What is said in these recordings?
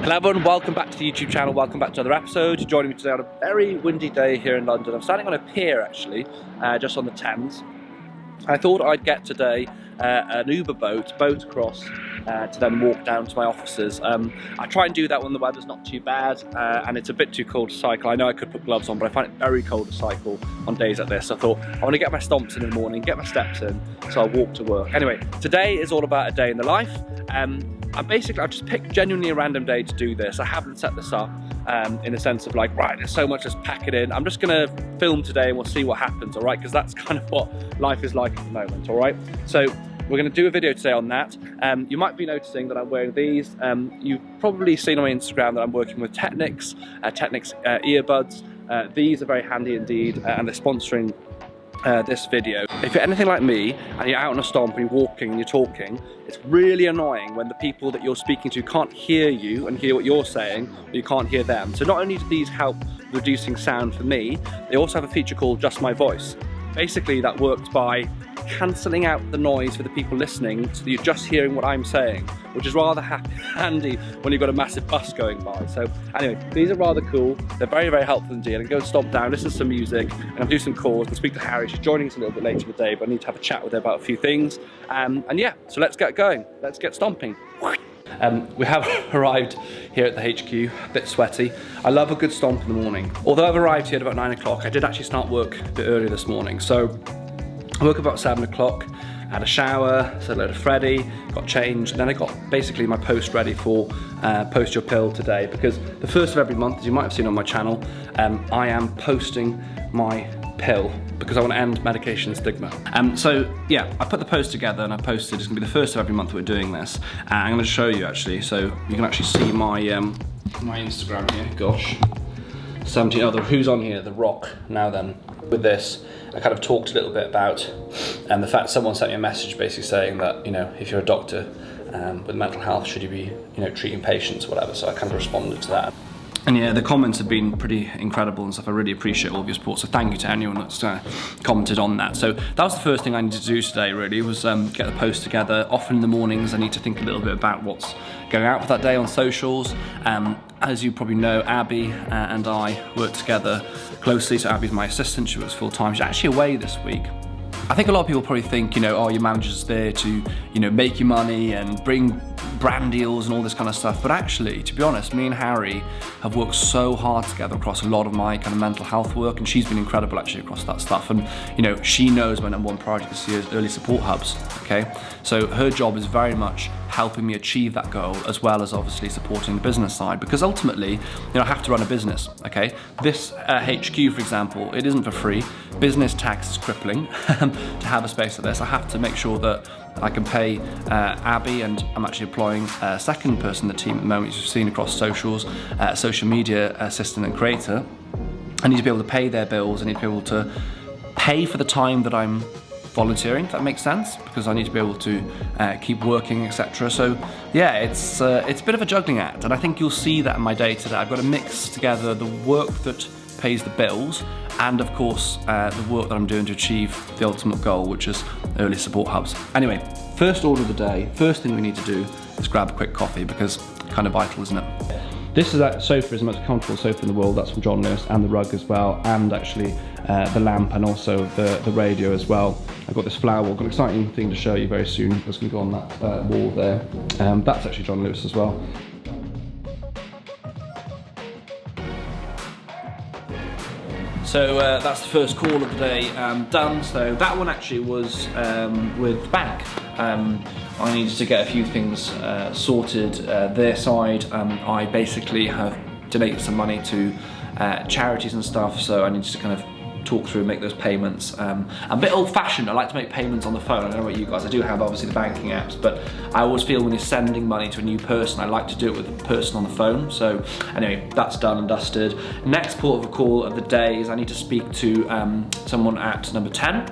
Hello everyone, welcome back to the YouTube channel, welcome back to another episode. You're joining me today on a very windy day here in London. I'm standing on a pier actually, just on the Thames. I thought I'd get today an Uber boat across to then walk down to my offices. I try and do that when the weather's not too bad and it's a bit too cold to cycle. I know I could put gloves on, but I find it very cold to cycle on days like this. So I thought I want to get my stomps in the morning, get my steps in, so I'll walk to work. Anyway, today is all about a day in the life. I've just picked genuinely a random day to do this. I haven't set this up in the sense of like, right, there's so much, let's pack it in. I'm just gonna film today and we'll see what happens, all right? Because that's kind of what life is like at the moment, all right? So we're gonna do a video today on that. You might be noticing that I'm wearing these. You've probably seen on my Instagram that I'm working with Technics earbuds. These are very handy indeed, and they're sponsoring this video. If you're anything like me and you're out on a stomp and you're walking and you're talking, it's really annoying when the people that you're speaking to can't hear you and hear what you're saying, but you can't hear them. So not only do these help reducing sound for me, they also have a feature called Just My Voice. Basically that works by cancelling out the noise for the people listening so that you're just hearing what I'm saying, which is rather handy when you've got a massive bus going by. So anyway, these are rather cool. They're very, very helpful indeed. I can go and stomp down, listen to some music, and I'll do some calls and speak to Harry. She's joining us a little bit later in the day, but I need to have a chat with her about a few things. And yeah, so let's get going. Let's get stomping. We have arrived here at the HQ, a bit sweaty. I love a good stomp in the morning. Although I've arrived here at about 9 o'clock, I did actually start work a bit earlier this morning. So I woke up about 7 o'clock, had a shower, said hello to Freddie, got changed, and then I got basically my post ready for Post Your Pill today, because the first of every month, as you might have seen on my channel, I am posting my pill because I want to end medication stigma. So yeah, I put the post together and I posted. It's gonna be the first of every month that we're doing this. And I'm gonna show you actually, so you can actually see my my Instagram here. Gosh, 17 other. Who's on here? The Rock. Now then, with this, I kind of talked a little bit about the fact someone sent me a message basically saying that, you know, if you're a doctor with mental health, should you be, you know, treating patients or whatever. So I kind of responded to that. And yeah, the comments have been pretty incredible and stuff. I really appreciate all of your support. So thank you to anyone that's commented on that. So that was the first thing I needed to do today really, was get the post together. Often in the mornings I need to think a little bit about what's going out for that day on socials. As you probably know, Abby and I work together closely. So Abby's my assistant, she works full time. She's actually away this week. I think a lot of people probably think, you know, oh, your manager's there to, you know, make you money and bring brand deals and all this kind of stuff. But actually, to be honest, me and Harry have worked so hard together across a lot of my kind of mental health work, and she's been incredible actually across that stuff. And, you know, she knows my #1 priority this year is early support hubs, okay? So her job is very much helping me achieve that goal, as well as obviously supporting the business side, because ultimately, you know, I have to run a business, okay? This HQ, for example, it isn't for free. Business tax is crippling. To have a space like this, I have to make sure that I can pay Abby, and I'm actually employing a second person in the team at the moment, as you've seen across socials, social media assistant and creator. I need to be able to pay their bills. I need to be able to pay for the time that I'm volunteering, if that makes sense, because I need to be able to keep working, etc. So yeah, it's a bit of a juggling act, and I think you'll see that in my day today. I've got to mix together the work that pays the bills and of course the work that I'm doing to achieve the ultimate goal, which is early support hubs. Anyway, first order of the day, first thing we need to do is grab a quick coffee, because it's kind of vital, isn't it? This is that sofa is the most comfortable sofa in the world. That's from John Lewis, and the rug as well, and actually the lamp, and also the radio as well. I've got this flower wall. I've got an exciting thing to show you very soon. It's going to go on that wall there. That's actually John Lewis as well. So that's the first call of the day done. So that one actually was with the bank. I needed to get a few things sorted their side. I basically have donated some money to charities and stuff, so I needed to kind of talk through and make those payments. I'm a bit old-fashioned. I like to make payments on the phone. I don't know about you guys. I do have obviously the banking apps, but I always feel when you're sending money to a new person, I like to do it with the person on the phone. So anyway, that's done and dusted. Next port of a call of the day is I need to speak to someone at number 10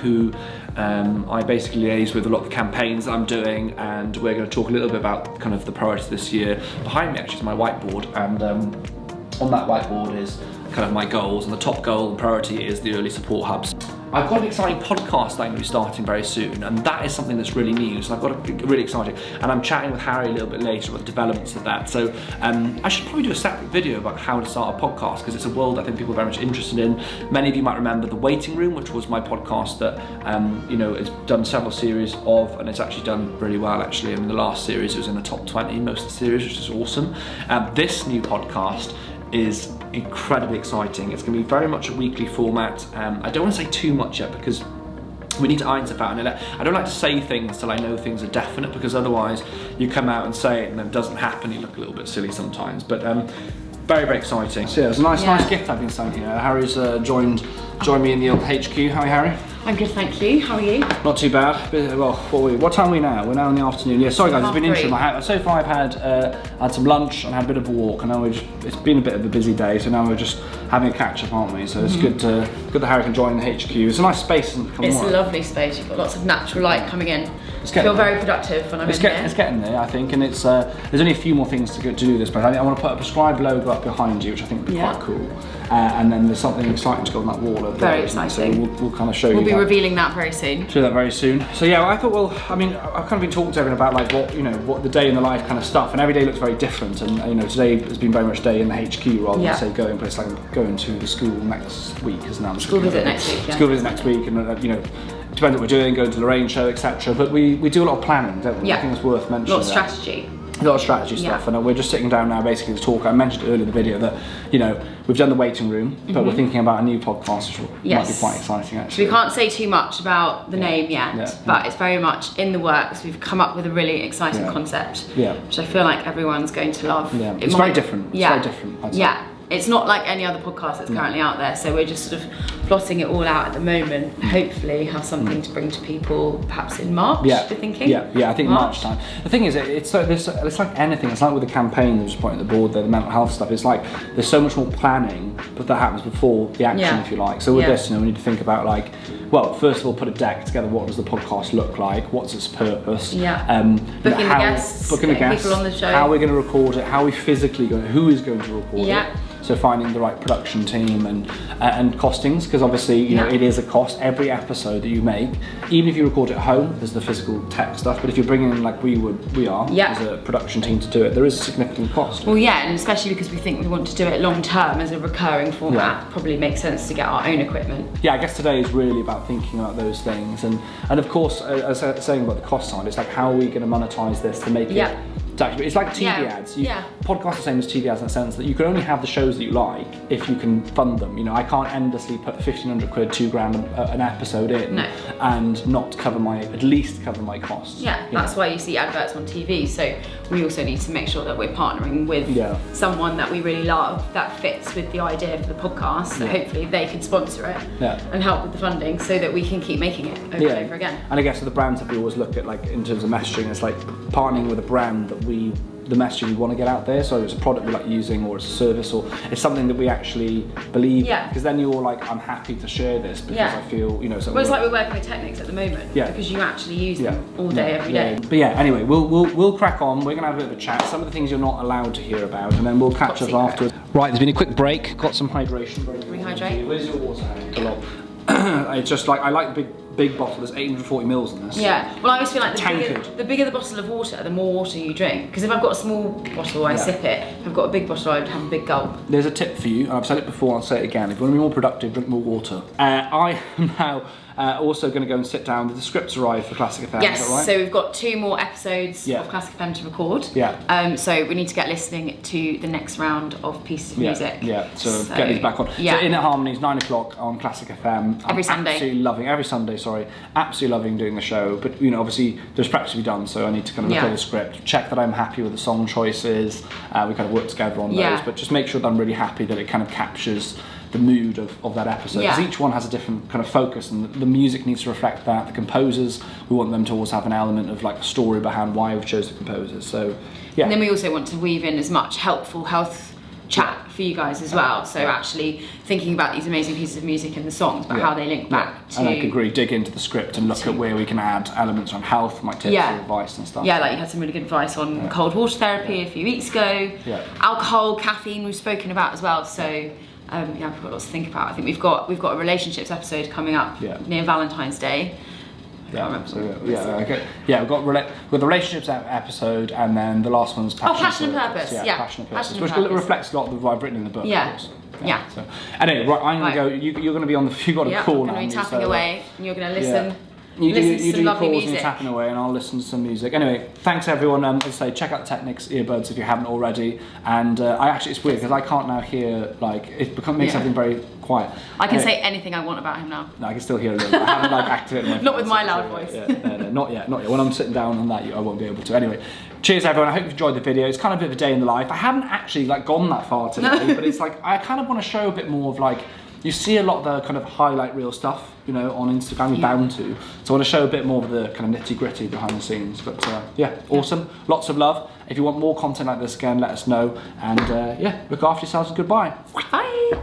who I basically liaise with a lot of the campaigns that I'm doing, and we're going to talk a little bit about kind of the priorities this year. Behind me actually is my whiteboard, and on that whiteboard is kind of my goals, and the top goal and priority is the early support hubs. I've got an exciting podcast that I'm going to be starting very soon, and that is something that's really new, so I've got a really exciting, and I'm chatting with Harry a little bit later about the developments of that. So I should probably do a separate video about how to start a podcast, because it's a world I think people are very much interested in. Many of you might remember The Waiting Room, which was my podcast that you know, has done several series of, and it's actually done really well actually. I mean, the last series it was in the top 20 most of the series, which is awesome. This new podcast is incredibly exciting. It's going to be very much a weekly format. I don't want to say too much yet because we need to iron stuff out, and I don't like to say things till I know things are definite, because otherwise you come out and say it and then it doesn't happen. You look a little bit silly sometimes, but very, very exciting. So yeah, it's a nice gift I've been sent here. Harry's joined me in the old HQ. How are you, Harry? I'm good, thank you. How are you? Not too bad. Well, what time are we now? We're now in the afternoon. Yeah, sorry guys, it's been interesting. So far I've had some lunch and had a bit of a walk, and now it's been a bit of a busy day, so now we're just having a catch up, aren't we? So it's good that Harry can join the HQ. It's a nice space. It's a lovely space. You've got lots of natural light coming in. I feel very productive when I'm in here. It's getting there, I think, and it's there's only a few more things to do this, but I want to put a Prescrib'd logo up behind you, which I think would be quite cool. And then there's something exciting to go on that wall over there. Very exciting. So we'll kind of show you. We'll be revealing that very soon. Do that very soon. So yeah, I thought, well, I mean, I've kind of been talking to everyone about like what the day in the life kind of stuff, and every day looks very different. And you know, today has been very much day in the HQ rather than say going place. Like going to the school next week, isn't it? School visit next week. Yeah. School visit next week, and you know, it depends what we're doing. Going to the Lorraine show, etc. But we do a lot of planning, don't we? Yeah. I think it's worth mentioning. A lot of strategy. A lot of strategy stuff, and we're just sitting down now basically to talk. I mentioned earlier in the video that, you know, we've done The Waiting Room, but we're thinking about a new podcast, which might be quite exciting actually. We can't say too much about the name yet, but it's very much in the works. We've come up with a really exciting concept, which I feel like everyone's going to love. Yeah, it's very different. It's very different. I'd say. It's not like any other podcast that's currently out there, so we're just sort of plotting it all out at the moment. Hopefully have something to bring to people perhaps in March, we're thinking. Yeah, I think March time. The thing is, it's like anything, it's like with the campaign that was put on the board there, the mental health stuff, it's like there's so much more planning, but that happens before the action, if you like. So with this, you know, we need to think about like, well, first of all, put a deck together. What does the podcast look like? What's its purpose? Booking the guests, people on the show. How we're going to record it, how are we physically going, who is going to record it? So finding the right production team and costings, because obviously you know it is a cost. Every episode that you make, even if you record at home, there's the physical tech stuff. But if you're bringing in like we are as a production team to do it, there is a significant cost. Well, yeah, and especially because we think we want to do it long term as a recurring format, probably makes sense to get our own equipment. Yeah, I guess today is really about thinking about those things, and of course, as I was saying about the cost side, it's like how are we going to monetize this to make it. It's like TV ads. Podcasts are the same as TV ads in the sense that you can only have the shows that you like if you can fund them. You know, I can't endlessly put 1,500 quid, £2,000 an episode in and not at least cover my costs. Yeah, that's why you see adverts on TV. So we also need to make sure that we're partnering with someone that we really love that fits with the idea for the podcast. So hopefully they can sponsor it and help with the funding so that we can keep making it over and over again. And I guess for the brands that we always look at, like in terms of messaging, it's like partnering with a brand that the messaging we want to get out there, so it's a product we like using, or it's a service, or it's something that we actually believe, because then you're like, I'm happy to share this because I feel, you know, well, it's like we're working with Technics at the moment, because you actually use them all day, every day. But yeah, anyway, we'll crack on. We're gonna have a bit of a chat, some of the things you're not allowed to hear about, and then we'll catch up afterwards. Right, there's been a quick break, got some hydration. Rehydrate. Where's your water? It's just like, I like the big bottle, there's 840 mils in this. Yeah, well I always feel like the bigger the bottle of water, the more water you drink. Because if I've got a small bottle, I sip it. If I've got a big bottle, I'd have a big gulp. There's a tip for you, and I've said it before, I'll say it again. If you want to be more productive, drink more water. I am now also going to go and sit down. The scripts arrived for Classic FM, yes, is that right? So we've got 2 more episodes of Classic FM to record. So we need to get listening to the next round of pieces of music. So get these back on. So In At Harmonies, 9 o'clock on Classic FM. Every Sunday. Every Sunday, sorry. Absolutely loving doing the show, but you know, obviously there's practice to be done, so I need to kind of look at the script, check that I'm happy with the song choices. We kind of work together on those, but just make sure that I'm really happy that it kind of captures the mood of that episode, because each one has a different kind of focus, and the music needs to reflect that. The composers, we want them to also have an element of like a story behind why we've chosen the composers. So and then we also want to weave in as much helpful health chat for you guys as well, so actually thinking about these amazing pieces of music and the songs, but how they link back to... And I agree, dig into the script and look at where we can add elements on health, my tips or advice and stuff. Yeah, like you had some really good advice on cold water therapy a few weeks ago. Alcohol, caffeine we've spoken about as well, so yeah, we've got lots to think about. I think we've got a relationships episode coming up near Valentine's Day. Yeah, so, okay. Yeah, we've got the relationships episode, and then the last one's passion and purpose. Yeah, passion and purpose, which reflects a lot of what I've written in the book. Yeah. Of course. Yeah. So, anyway, right, I'm gonna go. You're gonna be on the. You got a call now. I'm gonna be tapping away, and you're gonna listen. Yeah. You listen do to some your lovely calls music. and you're tapping away, and I'll listen to some music. Anyway, thanks everyone. As I say, check out the Technics earbuds if you haven't already. And it's weird because I can't now hear, like, makes everything very quiet. I can say anything I want about him now. No, I can still hear a little. I haven't activated my Not with my loud voice. No, not yet. When I'm sitting down on that, I won't be able to. Anyway, cheers everyone. I hope you've enjoyed the video. It's kind of a bit of a day in the life. I haven't actually gone that far today, but it's like I kind of want to show a bit more of you see a lot of the kind of highlight reel stuff, on Instagram, you're bound to. So I want to show a bit more of the kind of nitty gritty behind the scenes. But awesome. Lots of love. If you want more content like this again, let us know. And look after yourselves and goodbye. Bye.